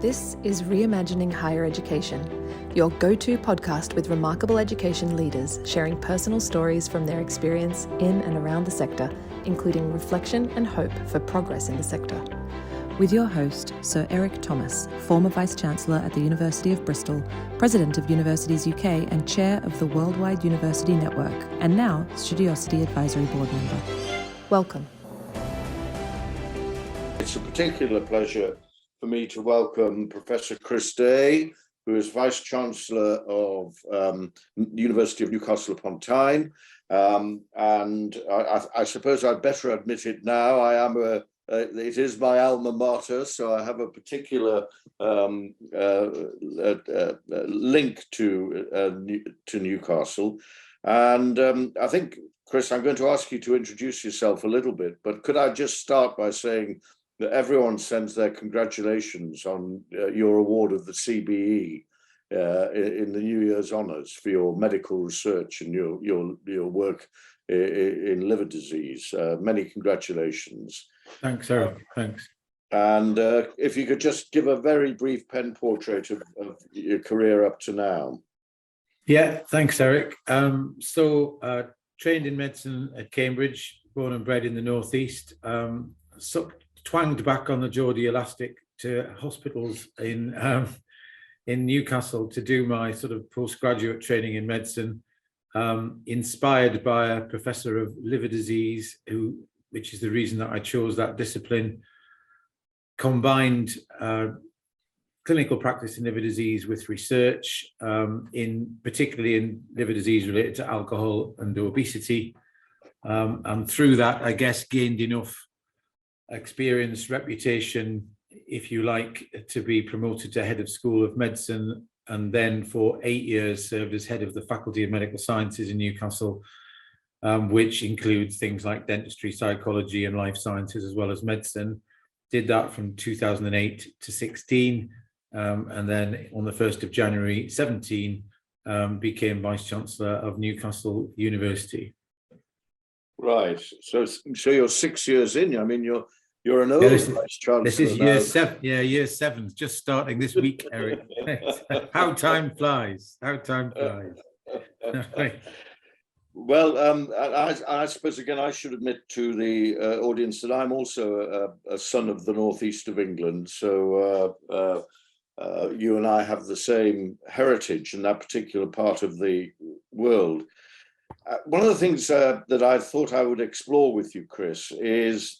This is Reimagining Higher Education, your go-to podcast with remarkable education leaders sharing personal stories from their experience in and around the sector, including reflection and hope for progress in the sector. With your host, Sir Eric Thomas, former Vice-Chancellor at the University of Bristol, President of Universities UK and Chair of the Worldwide University Network, and now Studiosity Advisory Board Member. Welcome. It's a particular pleasure for me to welcome Professor Chris, who is Vice-Chancellor of University of Newcastle upon Tyne. And I suppose I'd better admit it now, it is my alma mater, so I have a particular link to Newcastle. And I think, Chris, I'm going to ask you to introduce yourself a little bit, but could I just start by saying that everyone sends their congratulations on your award of the CBE in the New Year's honours for your medical research and your work in liver disease. Many congratulations. Thanks, Eric. Thanks. And if you could just give a very brief pen portrait of your career up to now. Yeah, thanks, Eric. Trained in medicine at Cambridge, born and bred in the Northeast. Twanged back on the Geordie elastic to hospitals in Newcastle to do my sort of postgraduate training in medicine, inspired by a professor of liver disease, which is the reason that I chose that discipline, combined clinical practice in liver disease with research, particularly in liver disease related to alcohol and obesity. And through that, I guess, gained enough experience, reputation, if you like, to be promoted to head of School of Medicine, and then for 8 years served as head of the Faculty of Medical Sciences in Newcastle, which includes things like dentistry, psychology, and life sciences, as well as medicine. Did that from 2008 to 16, and then on the 1st of January 17, became Vice-Chancellor of Newcastle University. Right. So you're 6 years in. I mean, you're an old Vice-Chancellor. This is year 7. Yeah, year 7's just starting this week, Eric. How time flies. How time flies. Well, I suppose, again, I should admit to the audience that I'm also a son of the northeast of England. So you and I have the same heritage in that particular part of the world. One of the things that I thought I would explore with you, Chris, is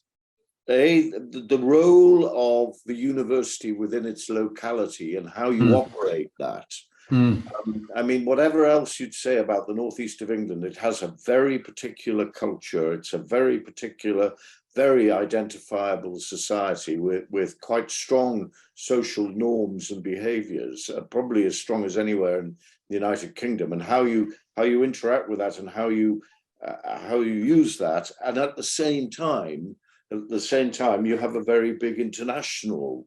the role of the university within its locality and how you operate that. I mean, whatever else you'd say about the northeast of England, it has a very particular culture. It's a very particular, very identifiable society with quite strong social norms and behaviours, probably as strong as anywhere in the United Kingdom. And how you interact with that and how you use that, and at the same time, you have a very big international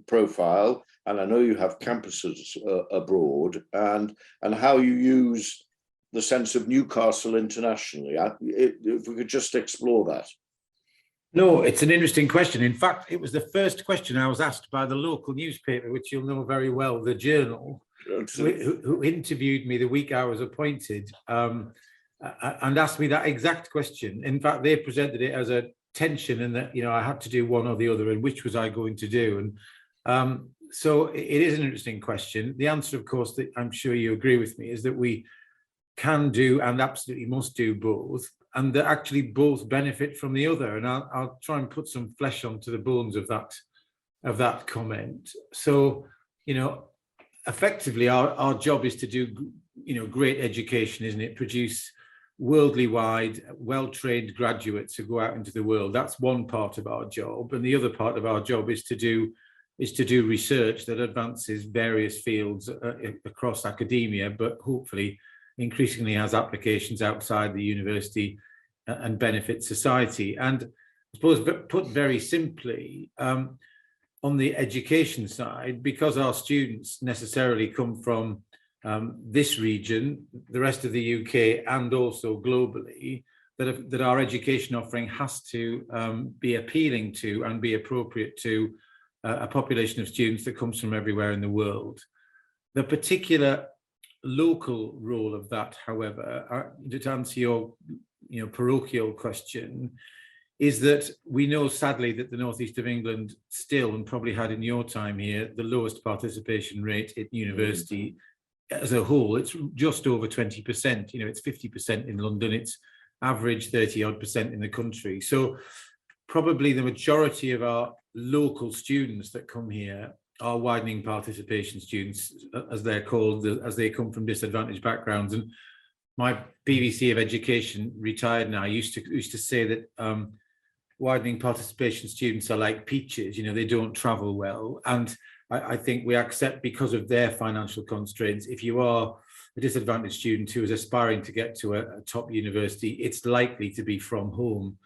profile, and I know you have campuses abroad, and how you use the sense of Newcastle internationally. If we could just explore that. No, it's an interesting question. In fact, it was the first question I was asked by the local newspaper, which you'll know very well, The Journal, who interviewed me the week I was appointed, and asked me that exact question. In fact, they presented it as a tension, and that I had to do one or the other, and which was I going to do? And so it is an interesting question. The answer, of course, that I'm sure you agree with me, is that we can do and absolutely must do both, and that actually both benefit from the other. And I'll try and put some flesh onto the bones of that comment. So, effectively, our job is to do, great education, isn't it? Produce worldly wide, well-trained graduates who go out into the world. That's one part of our job. And the other part of our job is to do research that advances various fields across academia, but hopefully increasingly has applications outside the university and benefits society. And I suppose, put very simply, on the education side, because our students necessarily come from this region, the rest of the UK, and also globally, that our education offering has to be appealing to and be appropriate to a population of students that comes from everywhere in the world. The particular local role of that, however, to answer your parochial question, is that we know sadly that the northeast of England still, and probably had in your time here, the lowest participation rate at university as a whole. It's just over 20%. It's 50% in London. It's average 30-odd% in the country. So probably the majority of our local students that come here are widening participation students, as they're called, as they come from disadvantaged backgrounds. And my BBC of Education, retired now, used to say that widening participation students are like peaches. They don't travel well. And I think we accept, because of their financial constraints, if you are a disadvantaged student who is aspiring to get to a top university, it's likely to be from home,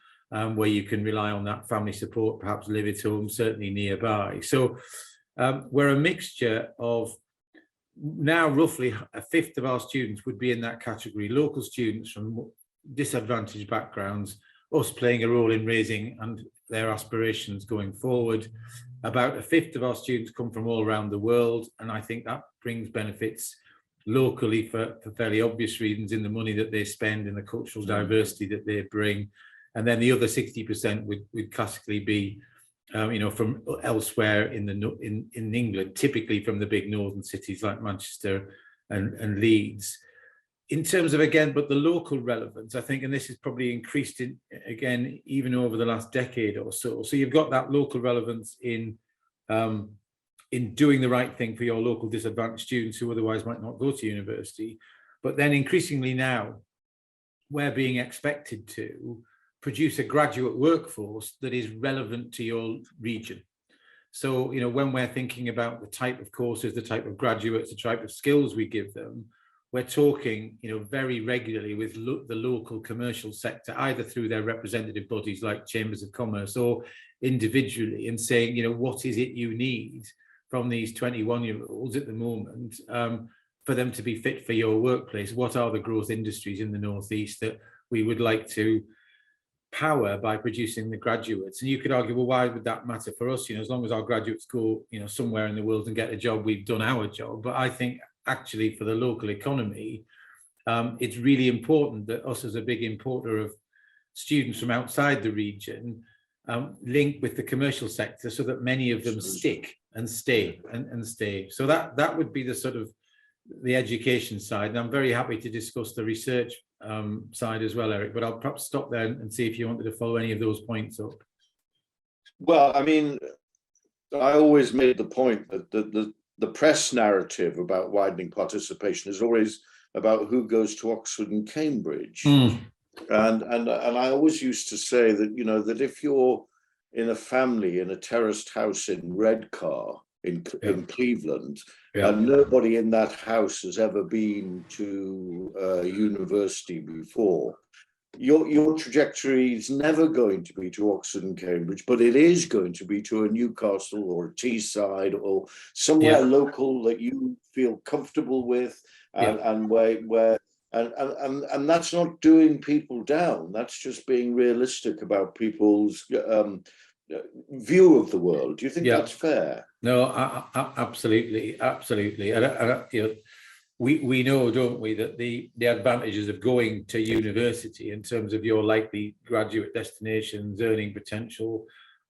where you can rely on that family support, perhaps live at home, certainly nearby. So we're a mixture of, now roughly a fifth of our students would be in that category, local students from disadvantaged backgrounds, us playing a role in raising and their aspirations going forward. About a fifth of our students come from all around the world, and I think that brings benefits locally for fairly obvious reasons, in the money that they spend, in the cultural diversity that they bring. And then the other 60% would classically be from elsewhere in England, typically from the big northern cities like Manchester and Leeds. In terms of, again, but the local relevance, I think, and this has probably increased again even over the last decade or so. So you've got that local relevance in doing the right thing for your local disadvantaged students who otherwise might not go to university. But then increasingly now, we're being expected to produce a graduate workforce that is relevant to your region. So, when we're thinking about the type of courses, the type of graduates, the type of skills we give them, we're talking, very regularly with the local commercial sector, either through their representative bodies like chambers of commerce or individually, and saying, what is it you need from these 21-year-olds at the moment for them to be fit for your workplace? What are the growth industries in the Northeast that we would like to power by producing the graduates? And you could argue, well, why would that matter for us? As long as our graduates go, somewhere in the world and get a job, we've done our job. But I think actually for the local economy, it's really important that us, as a big importer of students from outside the region, link with the commercial sector so that many of them stick and stay and stay. So that would be the sort of the education side. And I'm very happy to discuss the research side as well, Eric, but I'll perhaps stop there and see if you wanted to follow any of those points up. Well, I mean, I always made the point that the press narrative about widening participation is always about who goes to Oxford and Cambridge. And I always used to say that, that if you're in a family in a terraced house in Redcar in Cleveland, and nobody in that house has ever been to university before, your trajectory is never going to be to Oxford and Cambridge, but it is going to be to a Newcastle or a Teesside or somewhere local that you feel comfortable with, and where and that's not doing people down. That's just being realistic about people's view of the world. Do you think that's fair? No, absolutely. And we know, don't we, that the advantages of going to university in terms of your likely graduate destinations, earning potential,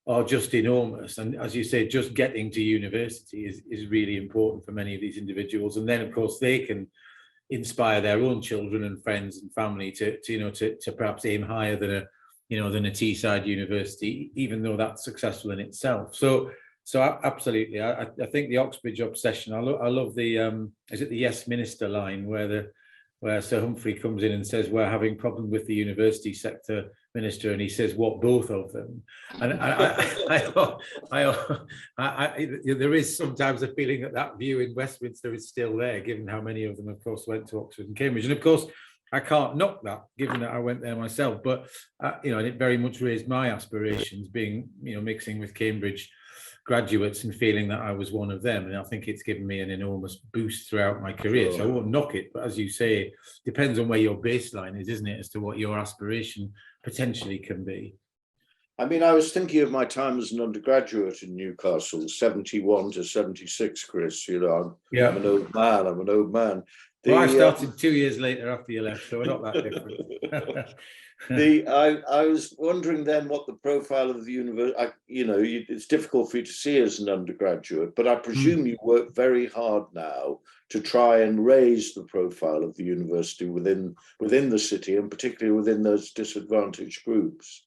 are just enormous. And as you say, just getting to university is really important for many of these individuals. And then, of course, they can inspire their own children and friends and family to perhaps aim higher than a Teesside university, even though that's successful in itself. So absolutely, I think the Oxbridge obsession. I love the is it the Yes Minister line where Sir Humphrey comes in and says we're having problem with the university sector, Minister, and he says what, both of them? And there is sometimes a feeling that view in Westminster is still there, given how many of them, of course, went to Oxford and Cambridge. And of course, I can't knock that, given that I went there myself. But and it very much raised my aspirations, being mixing with Cambridge graduates and feeling that I was one of them. And I think it's given me an enormous boost throughout my career. So I won't knock it, but as you say, depends on where your baseline is, isn't it, as to what your aspiration potentially can be. I mean, I was thinking of my time as an undergraduate in Newcastle, 71 to 76, Chris. You know, I'm an old man. I'm an old man. Well, I started 2 years later after you left, so we're not that different. I was wondering then what the profile of the university, you know, it's difficult for you to see as an undergraduate, but I presume you work very hard now to try and raise the profile of the university within the city, and particularly within those disadvantaged groups.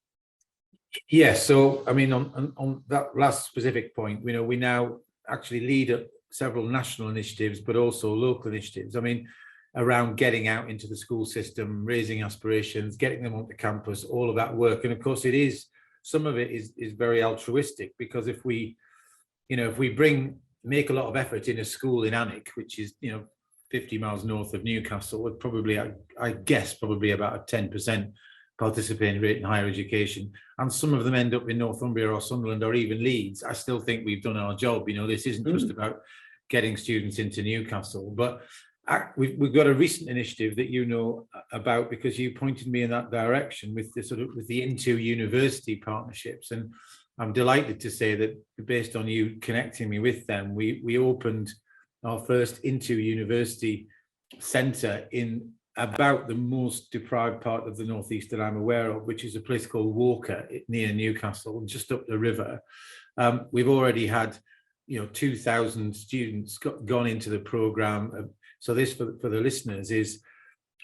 Yes, so I mean, on that last specific point, you know, we now actually lead several national initiatives, but also local initiatives. I mean, around getting out into the school system, raising aspirations, getting them onto campus, all of that work. And of course, some of it is very altruistic, because if we make a lot of effort in a school in Alnwick, which is, you know, 50 miles north of Newcastle, with probably, I guess, probably about a 10% participating rate in higher education, and some of them end up in Northumbria or Sunderland or even Leeds, I still think we've done our job. You know, this isn't just about getting students into Newcastle, but we've got a recent initiative that you know about, because you pointed me in that direction with the IntoUniversity partnerships, and I'm delighted to say that based on you connecting me with them, we opened our first IntoUniversity centre in about the most deprived part of the northeast that I'm aware of, which is a place called Walker near Newcastle, just up the river. We've already had, you know, 2,000 students gone into the programme. So this, for the listeners, is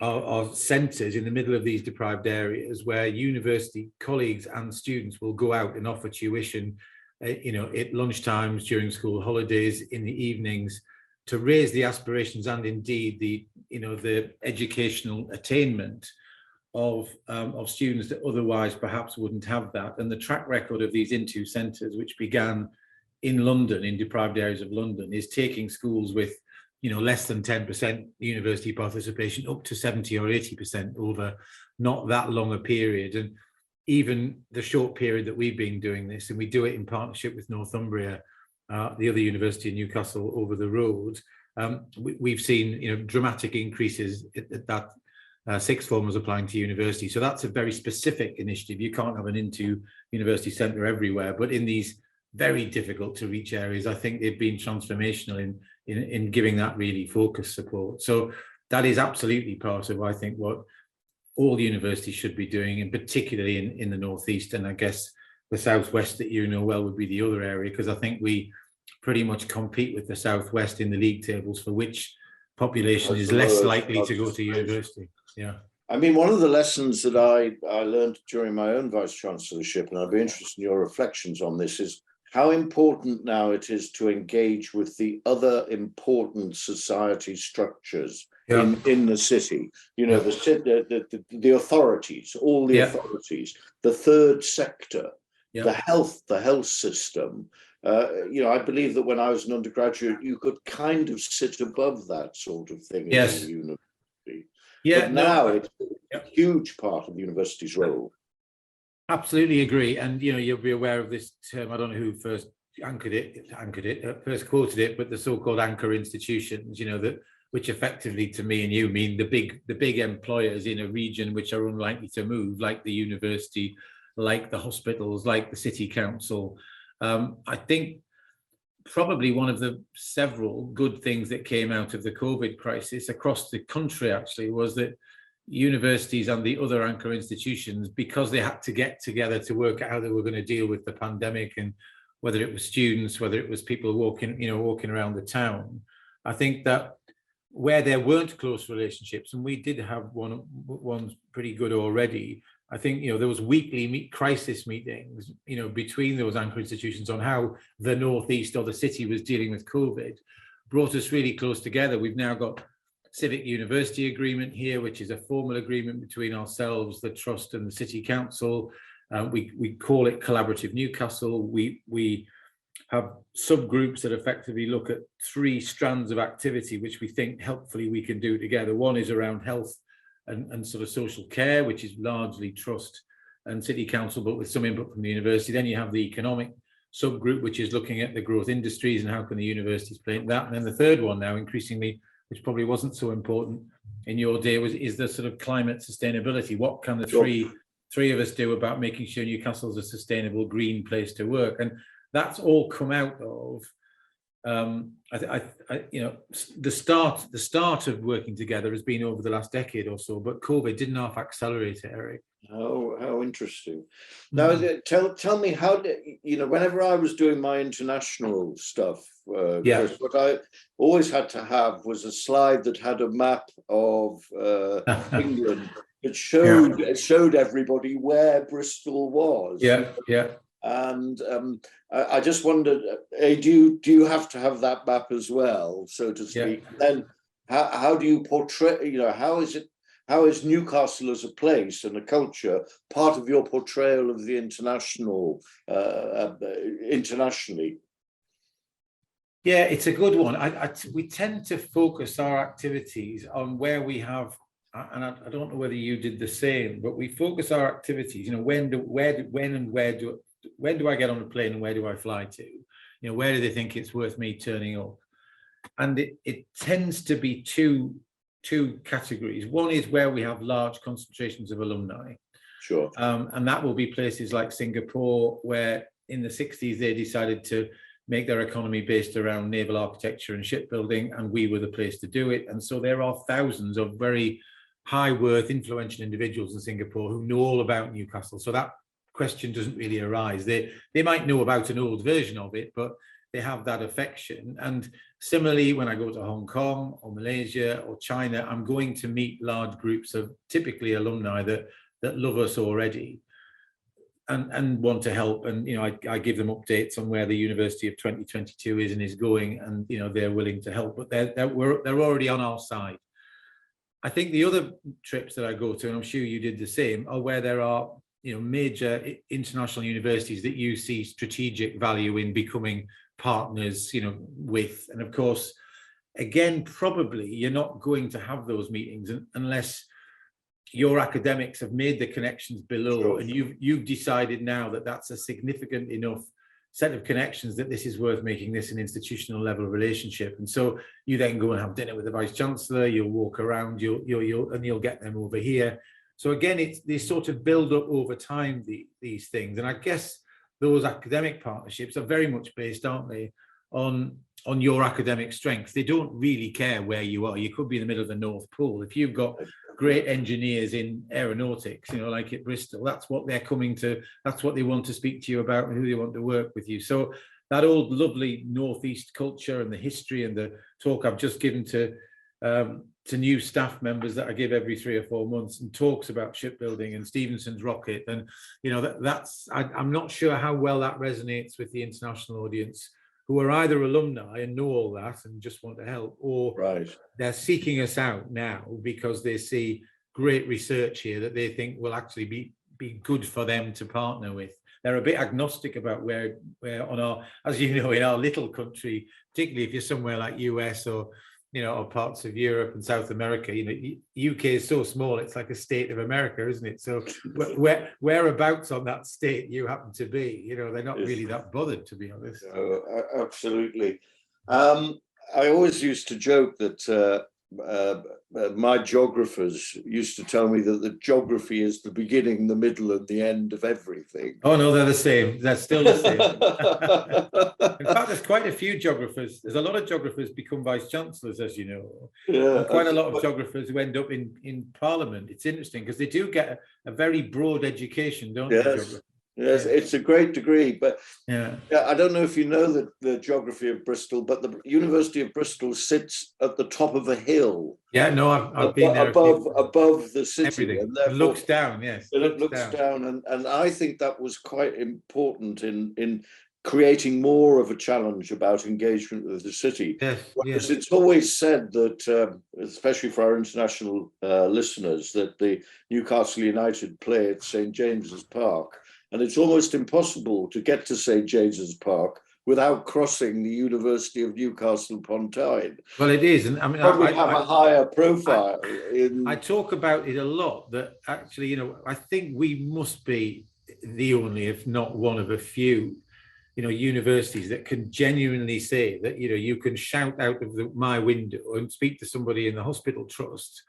our centres in the middle of these deprived areas where university colleagues and students will go out and offer tuition, you know, at lunchtimes, during school holidays, in the evenings, to raise the aspirations and indeed the educational attainment of students that otherwise perhaps wouldn't have that. And the track record of these Into centres, which began in London, in deprived areas of London, is taking schools with, you know, less than 10% university participation up to 70 or 80% over not that long a period. And even the short period that we've been doing this, and we do it in partnership with Northumbria, the other university in Newcastle over the road, we've seen, you know, dramatic increases at that sixth formers applying to university. So that's a very specific initiative. You can't have an Into University centre everywhere, but in these very difficult to reach areas, I think they've been transformational in giving that really focused support. So that is absolutely part of, I think, what all universities should be doing, and particularly in the northeast, and I guess the southwest that you know well would be the other area, because I think we pretty much compete with the southwest in the league tables for which population is less likely to go to university. Yeah. I mean, one of the lessons that I learned during my own vice chancellorship, and I'd be interested in your reflections on this, is how important now it is to engage with the other important society structures in the city. You know, the authorities, all the authorities, the third sector, the health system. You know, I believe that when I was an undergraduate, you could kind of sit above that sort of thing in the university. But now it's a huge part of the university's role. Absolutely agree. And, you know, you'll be aware of this term. I don't know who first first quoted it, but the so-called anchor institutions, you know, that which effectively to me and you mean the big employers in a region which are unlikely to move, like the university, like the hospitals, like the city council. I think probably one of the several good things that came out of the COVID crisis across the country actually was that universities and the other anchor institutions, because they had to get together to work out how they were going to deal with the pandemic, and whether it was students, whether it was people walking around the town, I think that where there weren't close relationships, and we did have one pretty good already, I think, you know, there was weekly crisis meetings, you know, between those anchor institutions on how the northeast or the city was dealing with COVID, brought us really close together. We've now got Civic University Agreement here, which is a formal agreement between ourselves, the Trust and the City Council. We call it Collaborative Newcastle. We have subgroups that effectively look at 3 strands of activity, which we think helpfully we can do together. One is around health and sort of social care, which is largely Trust and City Council, but with some input from the university. Then you have the economic subgroup, which is looking at the growth industries and how can the universities play in that. And then the third one now, increasingly, which probably wasn't so important in your day, is the sort of climate sustainability. What can the three of us do about making sure Newcastle's a sustainable green place to work. And that's all come out of the start of working together has been over the last decade or so, but COVID didn't half accelerate it, Eric. How interesting. Now, tell me how whenever I was doing my international stuff, Chris, what I always had to have was a slide that had a map of England that showed everybody where Bristol was. And I just wondered, do you have to have that map as well, so to speak? Then how do you portray? How is Newcastle as a place and a culture part of your portrayal of the internationally? Yeah, it's a good one. We tend to focus our activities on where we have, and I don't know whether you did the same, but we focus our activities. When do I get on a plane and where do I fly to? Where do they think it's worth me turning up? And it tends to be two categories. One is where we have large concentrations of alumni. Sure. And that will be places like Singapore, where in the 60s they decided to make their economy based around naval architecture and shipbuilding, and we were the place to do it. And so there are thousands of very high worth, influential individuals in Singapore who know all about Newcastle. So that question doesn't really arise. They might know about an old version of it, but they have that affection. And similarly, when I go to Hong Kong or Malaysia or China, I'm going to meet large groups of typically alumni that love us already and want to help. And I give them updates on where the University of 2022 is and is going, and they're willing to help, but they're already on our side. I think the other trips that I go to, and I'm sure you did the same, are where there are major international universities that you see strategic value in becoming partners, with. And of course, again, probably you're not going to have those meetings unless your academics have made the connections below. Sure. And you've decided now that that's a significant enough set of connections that this is worth making this an institutional level relationship. And so you then go and have dinner with the Vice Chancellor, you'll walk around, you'll get them over here. So again, they sort of build up over time, these things. And I guess those academic partnerships are very much based, aren't they, on your academic strength. They don't really care where you are. You could be in the middle of the North Pole. If you've got great engineers in aeronautics, like at Bristol, that's what they're coming to, that's what they want to speak to you about and who they want to work with you. So that old lovely Northeast culture and the history and the talk I've just given to new staff members that I give every 3 or 4 months, and talks about shipbuilding and Stephenson's rocket. And, I'm not sure how well that resonates with the international audience, who are either alumni and know all that and just want to help, or they're seeking us out now because they see great research here that they think will actually be good for them to partner with. They're a bit agnostic about where on our, as you know, in our little country, particularly if you're somewhere like US or or parts of Europe and South America, UK is so small, it's like a state of America, isn't it? So whereabouts on that state you happen to be, they're not really that bothered, to be honest. Absolutely. I always used to joke that my geographers used to tell me that the geography is the beginning, the middle, and the end of everything. Oh no, they're the same. They're still the same. In fact, there's quite a few geographers. There's a lot of geographers become vice chancellors, as you know. Yeah, and quite a lot of geographers who end up in Parliament. It's interesting because they do get a very broad education, don't they? Yes, it's a great degree, but I don't know if you know the geography of Bristol, but the University of Bristol sits at the top of a hill. Yeah, no, I've been there above the city. Everything. And it looks down, yes. It looks down, and I think that was quite important in creating more of a challenge about engagement with the city. Yes. It's always said that, especially for our international listeners, that the Newcastle United play at St James's Park. And it's almost impossible to get to St James's Park without crossing the University of Newcastle upon Tyne. Well, it is, and I have a higher profile. I talk about it a lot. That actually, I think we must be the only, if not one of a few, universities that can genuinely say that you can shout out of my window and speak to somebody in the hospital trust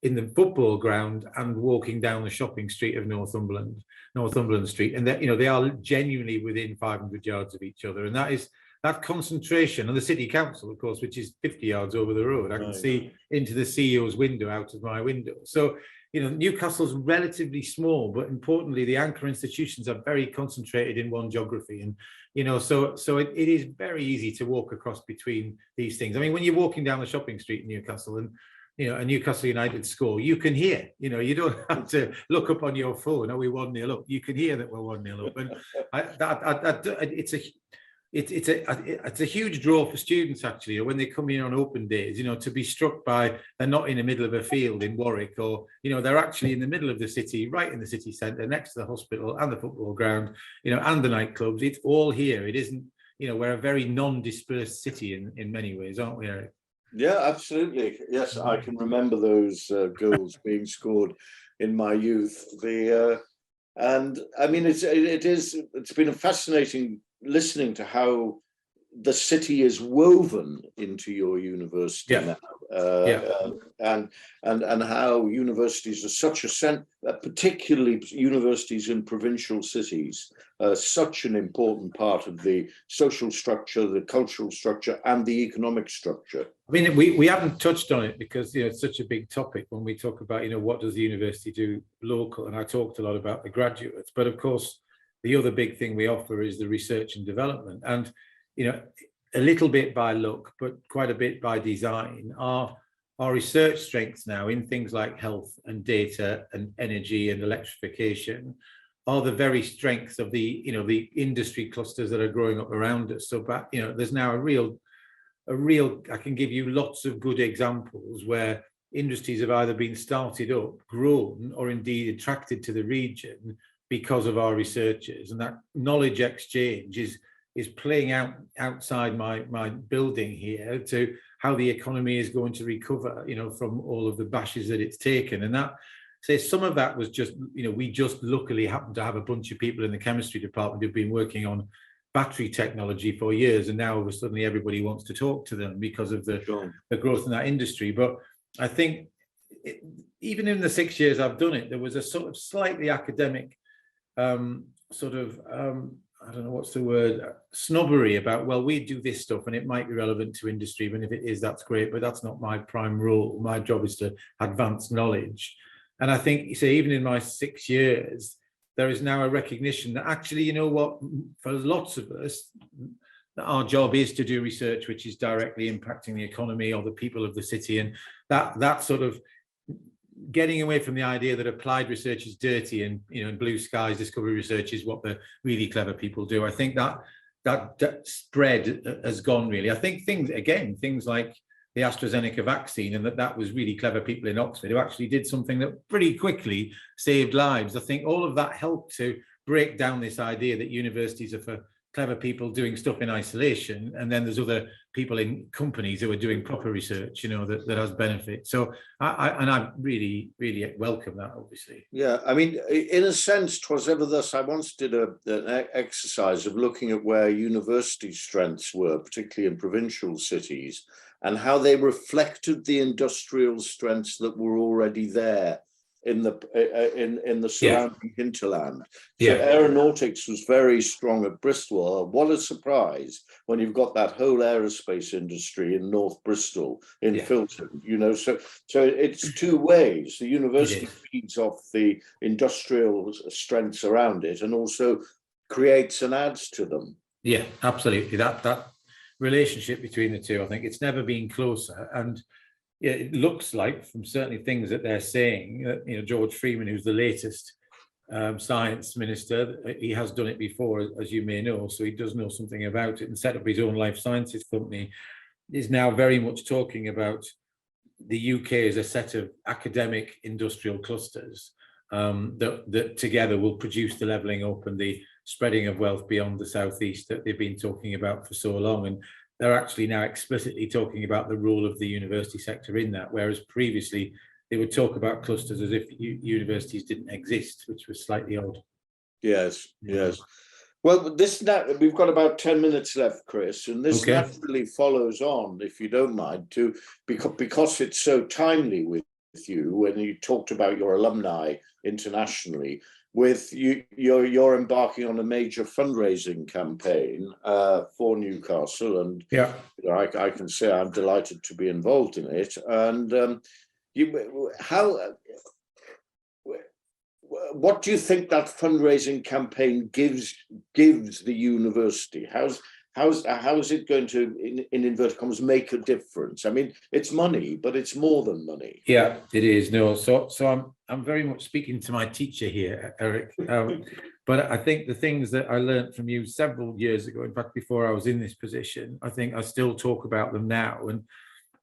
in the football ground and walking down the shopping street of Northumberland Street, and that, you know, they are genuinely within 500 yards of each other, and that concentration. And the city council, of course, which is 50 yards over the road, I can see into the CEO's window out of my window. So, you know, Newcastle's relatively small, but importantly, the anchor institutions are very concentrated in one geography. And, you know, so it is very easy to walk across between these things. I mean, when you're walking down the shopping street in Newcastle and, you know, a Newcastle United score, you can hear, you know, you don't have to look up on your phone, are we 1-0 up? You can hear that we're 1-0 up. And it's a huge draw for students, actually, when they come in on open days, you know, to be struck by they're not in the middle of a field in Warwick, or, you know, they're actually in the middle of the city, right in the city centre, next to the hospital and the football ground, you know, and the nightclubs. It's all here. It isn't, you know, we're a very non-dispersed city in many ways, aren't we, Eric? Yeah, absolutely. Yes, I can remember those goals being scored in my youth. And I mean, it's been a fascinating listening to how the city is woven into your university now, and how universities are such particularly universities in provincial cities, such an important part of the social structure, the cultural structure, and the economic structure. I mean, we haven't touched on it because, you know, it's such a big topic when we talk about, you know, what does the university do local, and I talked a lot about the graduates, but of course the other big thing we offer is the research and development. And, you know, a little bit by luck, but quite a bit by design, our research strengths now in things like health and data and energy and electrification are the very strengths of the, you know, the industry clusters that are growing up around us. So, but, you know, there's now a real, I can give you lots of good examples where industries have either been started up, grown, or indeed attracted to the region because of our researchers. And that knowledge exchange is playing out outside my building here to how the economy is going to recover, you know, from all of the bashes that it's taken. And that, say, some of that was just, you know, we just luckily happened to have a bunch of people in the chemistry department who've been working on battery technology for years, and now suddenly everybody wants to talk to them because of the growth in that industry. But I think even in the 6 years I've done it, there was a sort of slightly academic I don't know what's the word, snobbery about, well, we do this stuff and it might be relevant to industry, and if it is, that's great, but that's not my prime role. My job is to advance knowledge. And I think, you say, even in my 6 years, there is now a recognition that actually, you know what, for lots of us, our job is to do research which is directly impacting the economy or the people of the city. And that sort of getting away from the idea that applied research is dirty and, you know, in blue skies, discovery research is what the really clever people do. I think that spread has gone, really. I think things like the AstraZeneca vaccine, and that was really clever people in Oxford who actually did something that pretty quickly saved lives. I think all of that helped to break down this idea that universities are for clever people doing stuff in isolation, and then there's other people in companies who are doing proper research, you know, that has benefit. So I really welcome that, obviously. Yeah, I mean, in a sense, 'twas ever thus. I once did an exercise of looking at where university strengths were, particularly in provincial cities, and how they reflected the industrial strengths that were already there in the surrounding hinterland. So aeronautics was very strong at Bristol. What a surprise when you've got that whole aerospace industry in North Bristol, in Filton, you know. So it's two ways. The university feeds off the industrial strengths around it and also creates and adds to them. Yeah, absolutely. That relationship between the two, I think it's never been closer. And yeah, it looks like, from certainly things that they're saying, you know, George Freeman, who's the latest science minister, he has done it before, as you may know, so he does know something about it, and set up his own life sciences company, is now very much talking about the UK as a set of academic industrial clusters that together will produce the levelling up and the spreading of wealth beyond the southeast that they've been talking about for so long. And they're actually now explicitly talking about the role of the university sector in that, whereas previously they would talk about clusters as if universities didn't exist, which was slightly odd. Yes. Well, we've got about 10 minutes left, Chris, and this naturally follows on, if you don't mind, because it's so timely with you when you talked about your alumni internationally. With you, you're embarking on a major fundraising campaign for Newcastle, and yeah, I can say I'm delighted to be involved in it. And what do you think that fundraising campaign gives the university? How's it going to, in inverted commas, make a difference? I mean, it's money, but it's more than money. Yeah, it is. No, so I'm very much speaking to my teacher here, Eric. But I think the things that I learned from you several years ago, in fact, before I was in this position, I think I still talk about them now. And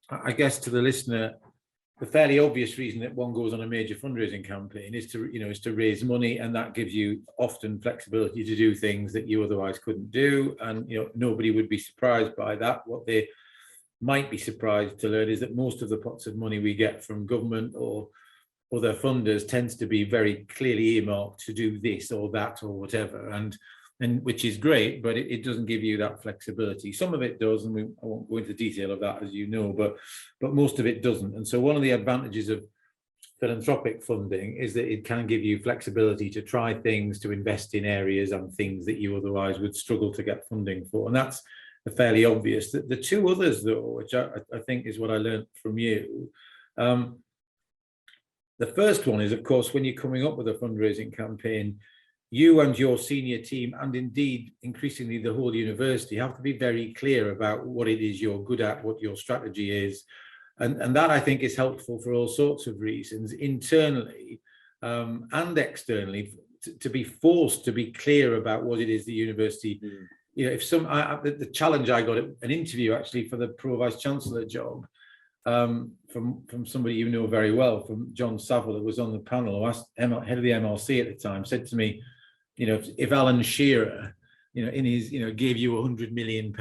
I guess to the listener, the fairly obvious reason that one goes on a major fundraising campaign is to raise money, and that gives you often flexibility to do things that you otherwise couldn't do. And nobody would be surprised by that. What they might be surprised to learn is that most of the pots of money we get from government or other funders tends to be very clearly earmarked to do this or that or whatever, and which is great, but it doesn't give you that flexibility. Some of it does, and I won't go into detail of that, as you know, but most of it doesn't. And so one of the advantages of philanthropic funding is that it can give you flexibility to try things, to invest in areas and things that you otherwise would struggle to get funding for. And that's fairly obvious. The two others, though, which I think is what I learned from you, the first one is, of course, when you're coming up with a fundraising campaign, you and your senior team, and indeed increasingly the whole university, have to be very clear about what it is you're good at, what your strategy is. And that, I think, is helpful for all sorts of reasons, internally and externally, to be forced to be clear about what it is the university. If the challenge I got at an interview actually for the Pro Vice Chancellor job from somebody you know very well, from John Saville, who was on the panel, who asked head of the MLC at the time, said to me, if Alan Shearer, in his, gave you £100 million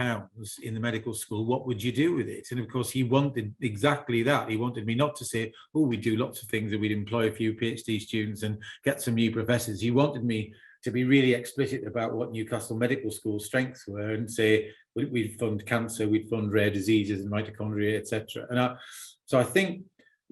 in the medical school, what would you do with it? And of course, he wanted exactly that. He wanted me not to say, oh, we do lots of things, that we'd employ a few PhD students and get some new professors. He wanted me to be really explicit about what Newcastle Medical School's strengths were, and say we'd fund cancer, we'd fund rare diseases and mitochondria, etc. And so I think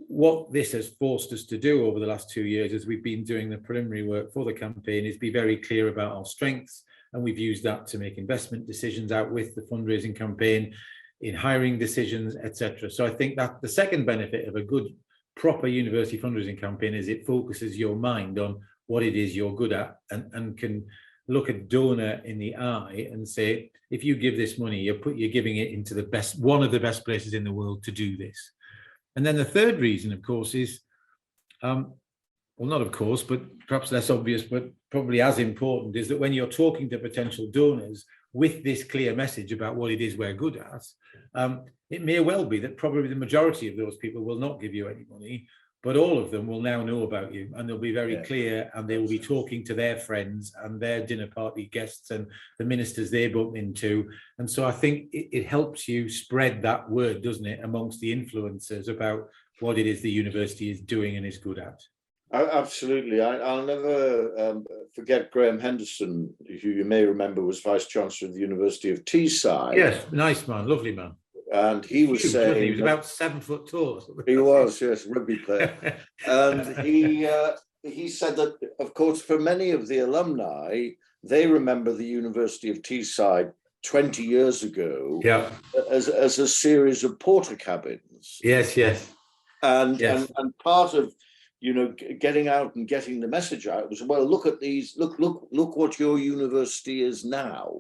what this has forced us to do over the last 2 years, as we've been doing the preliminary work for the campaign, is be very clear about our strengths, and we've used that to make investment decisions out with the fundraising campaign, in hiring decisions, etc. So I think that the second benefit of a good, proper university fundraising campaign is it focuses your mind on what it is you're good at, and can look a donor in the eye and say, if you give this money, you're giving it into one of the best places in the world to do this. And then the third reason, of course, is, well, not of course, but perhaps less obvious, but probably as important, is that when you're talking to potential donors with this clear message about what it is we're good at, it may well be that probably the majority of those people will not give you any money, but all of them will now know about you, and they'll be very clear, and they will be talking to their friends and their dinner party guests and the ministers they bump into. And so I think it helps you spread that word, doesn't it, amongst the influencers about what it is the university is doing and is good at. Absolutely. I'll never forget Graham Henderson, who you may remember was Vice Chancellor of the University of Teesside. Yes, nice man, lovely man. And he was saying, he was about 7 foot tall. He was, yes, rugby player. And he said that, of course, for many of the alumni, they remember the University of Teesside 20 years ago as a series of porter cabins. Yes. And part of getting out and getting the message out was, well, look at these, look what your university is now.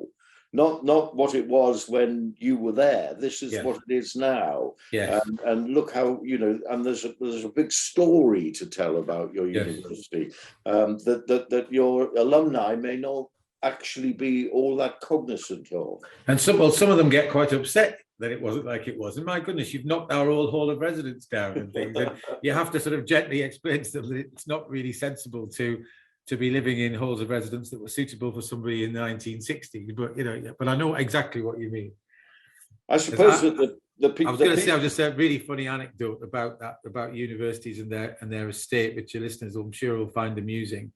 Not what it was when you were there. This is what it is now. Yes. And look how, and there's a big story to tell about your university that your alumni may not actually be all that cognizant of. And some of them get quite upset that it wasn't like it was. And my goodness, you've knocked our old hall of residence down and things. And you have to sort of gently explain to them that it's not really sensible to be living in halls of residence that were suitable for somebody in the 1960s. But I know exactly what you mean. I suppose that the people. I was going to say, I've just a really funny anecdote about universities and their estate, which your listeners, I'm sure, will find amusing.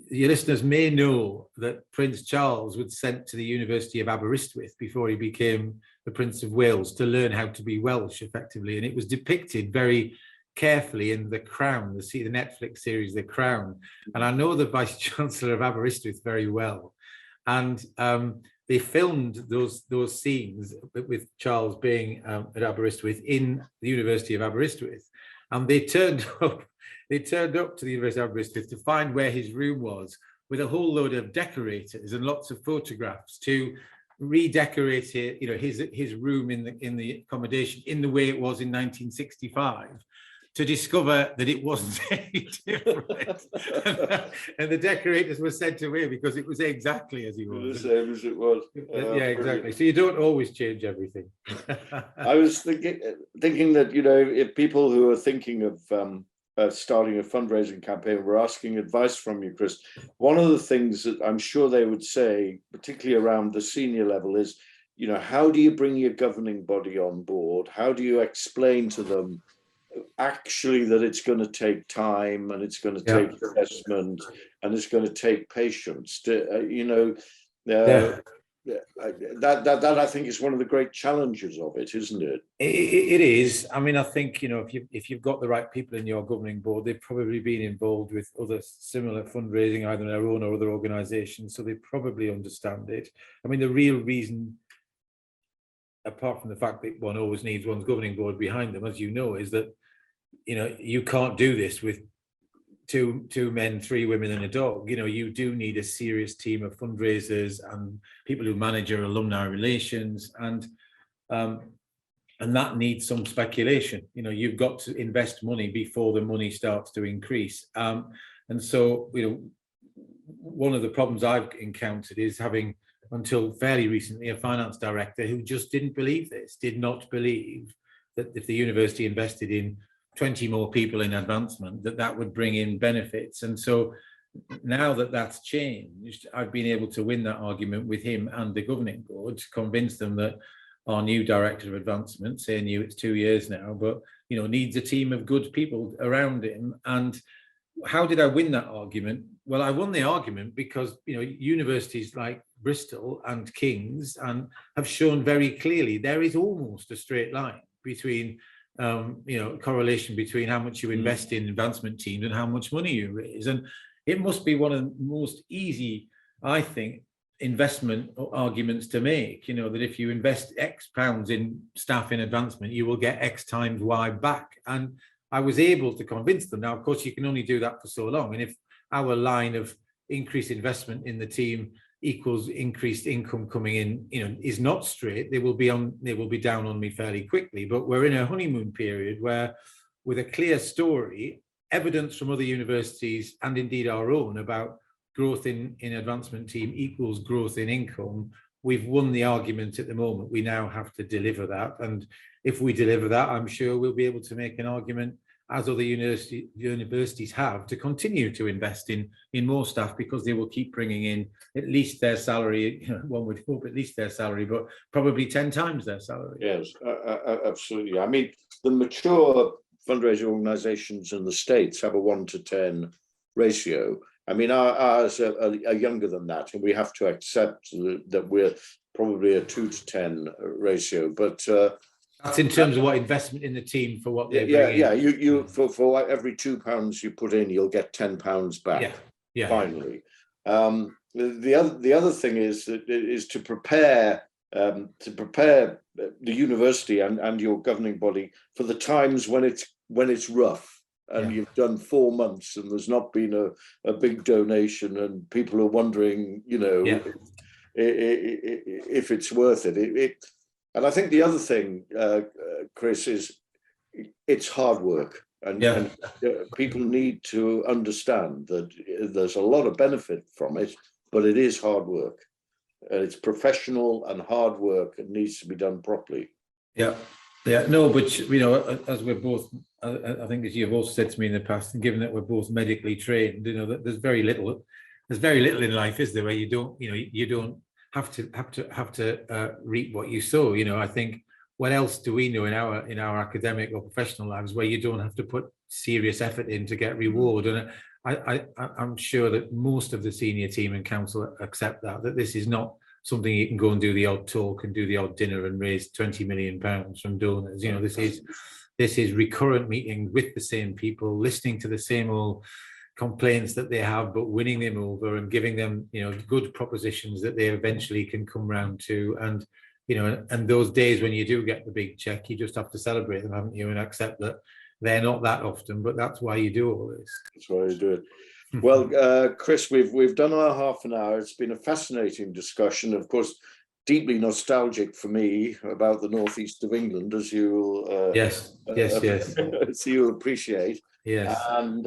Your listeners may know that Prince Charles was sent to the University of Aberystwyth before he became the Prince of Wales to learn how to be Welsh effectively, and it was depicted very carefully in The Crown, the Netflix series The Crown, and I know the Vice Chancellor of Aberystwyth very well, and they filmed those scenes with Charles being at Aberystwyth in the University of Aberystwyth, and they turned up to the University of Aberystwyth to find where his room was, with a whole load of decorators and lots of photographs to redecorate his room in the accommodation in the way it was in 1965, to discover that it wasn't any different. And the decorators were sent away because it was exactly as he was. The same as it was. Yeah, exactly. So you don't always change everything. I was thinking that, if people who are thinking of starting a fundraising campaign were asking advice from you, Chris, one of the things that I'm sure they would say, particularly around the senior level, is, how do you bring your governing body on board? How do you explain to them actually that it's going to take time, and it's going to take investment, and it's going to take patience to, that I think is one of the great challenges of it, isn't it? It is. I mean, I think, if you've got the right people in your governing board, they've probably been involved with other similar fundraising, either their own or other organizations, so they probably understand it. I mean, the real reason, apart from the fact that one always needs one's governing board behind them, as you know, is that you can't do this with two men, 3 women and a dog. You do need a serious team of fundraisers and people who manage your alumni relations, and that needs some speculation. You've got to invest money before the money starts to increase, and so one of the problems I've encountered is having, until fairly recently, a finance director who just did not believe that if the university invested in 20 more people in advancement, that would bring in benefits. And so now that that's changed, I've been able to win that argument with him and the governing board, to convince them that our new director of advancement, say new, it's 2 years now, but needs a team of good people around him. And how did I win that argument? Well, I won the argument because universities like Bristol and King's have shown very clearly there is almost a straight line between correlation between how much you invest in advancement teams and how much money you raise. And it must be one of the most easy, I think, investment arguments to make, that if you invest X pounds in staff in advancement, you will get X times Y back. And I was able to convince them. Now, of course, you can only do that for so long. And if our line of increased investment in the team equals increased income coming in, is not straight, they will be down on me fairly quickly. But we're in a honeymoon period where, with a clear story, evidence from other universities and indeed our own about growth in advancement team equals growth in income, we've won the argument at the moment. We now have to deliver that. And if we deliver that, I'm sure we'll be able to make an argument, as other universities have, to continue to invest in more staff, because they will keep bringing in at least their salary, one would hope at least their salary, but probably 10 times their salary. Yes, absolutely. I mean, the mature fundraising organizations in the States have a 1-to-10 ratio. I mean, ours are younger than that, and we have to accept that we're probably a 2-to-10 ratio, but that's in terms of what investment in the team for what they bring in. Yeah. You for every £2 you put in, you'll get £10 back. Yeah. Finally, the other thing is to prepare the university and your governing body for the times when it's rough, and you've done 4 months and there's not been a big donation, and people are wondering, if it's worth it. And I think the other thing, Chris, is it's hard work, and people need to understand that there's a lot of benefit from it, but it is hard work, and it's professional and hard work. It needs to be done properly. Yeah. No, but as we're both, I think, as you've also said to me in the past, and given that we're both medically trained, that there's very little in life, is there, where you don't have to reap what you sow. I think, what else do we know in our academic or professional lives where you don't have to put serious effort in to get reward? And I'm sure that most of the senior team and council accept that this is not something you can go and do the odd talk and do the odd dinner and raise £20 million from donors. This is This is recurrent meetings with the same people, listening to the same old complaints that they have, but winning them over and giving them, good propositions that they eventually can come round to. And, and those days when you do get the big check, you just have to celebrate them, haven't you? And accept that they're not that often, but that's why you do all this. That's why you do it. Well, Chris, we've done our half an hour. It's been a fascinating discussion, of course, deeply nostalgic for me about the northeast of England, as you'll yes. as you'll appreciate. Yes, and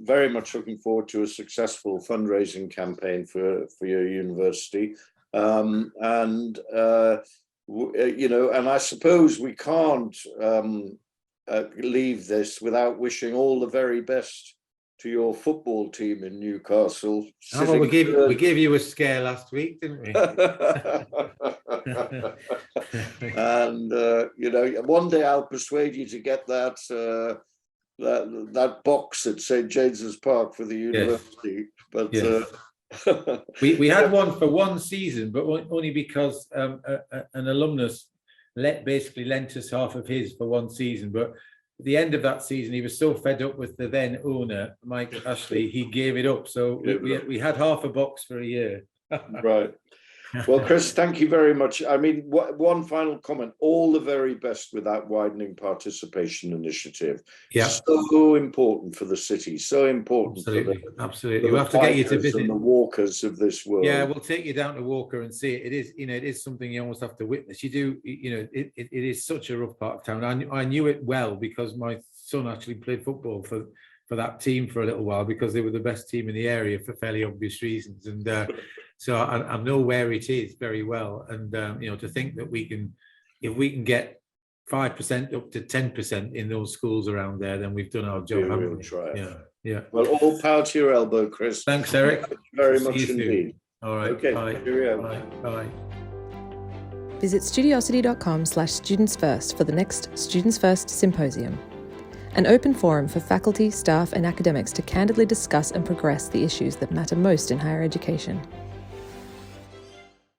very much looking forward to a successful fundraising campaign for your university. And I suppose we can't leave this without wishing all the very best to your football team in Newcastle. Well, we gave you a scare last week, didn't we? And one day I'll persuade you to get that box at St James's Park for the university. Yes. But yes. we had one for one season, but only because an alumnus basically lent us half of his for one season. But at the end of that season, he was so fed up with the then owner, Mike Ashley, he gave it up. So we had half a box for a year. Right. Well, Chris, thank you very much. I mean, one final comment. All the very best with that widening participation initiative. Yeah. So important for the city. So important. Absolutely. We'll have to get you to visit the walkers of this world. Yeah, we'll take you down to Walker and see it. It is, it is something you almost have to witness. You do, it is such a rough part of town. I knew it well because my son actually played football for that team for a little while because they were the best team in the area for fairly obvious reasons. And so I know where it is very well. And, to think that if we can get 5% up to 10% in those schools around there, then we've done our job. We'll try. Yeah. Well, all power to your elbow, Chris. Thanks, Eric. Thank you very much indeed. All right. Okay. Bye. Bye. Visit studiosity.com/Students First for the next Students First Symposium, an open forum for faculty, staff and academics to candidly discuss and progress the issues that matter most in higher education.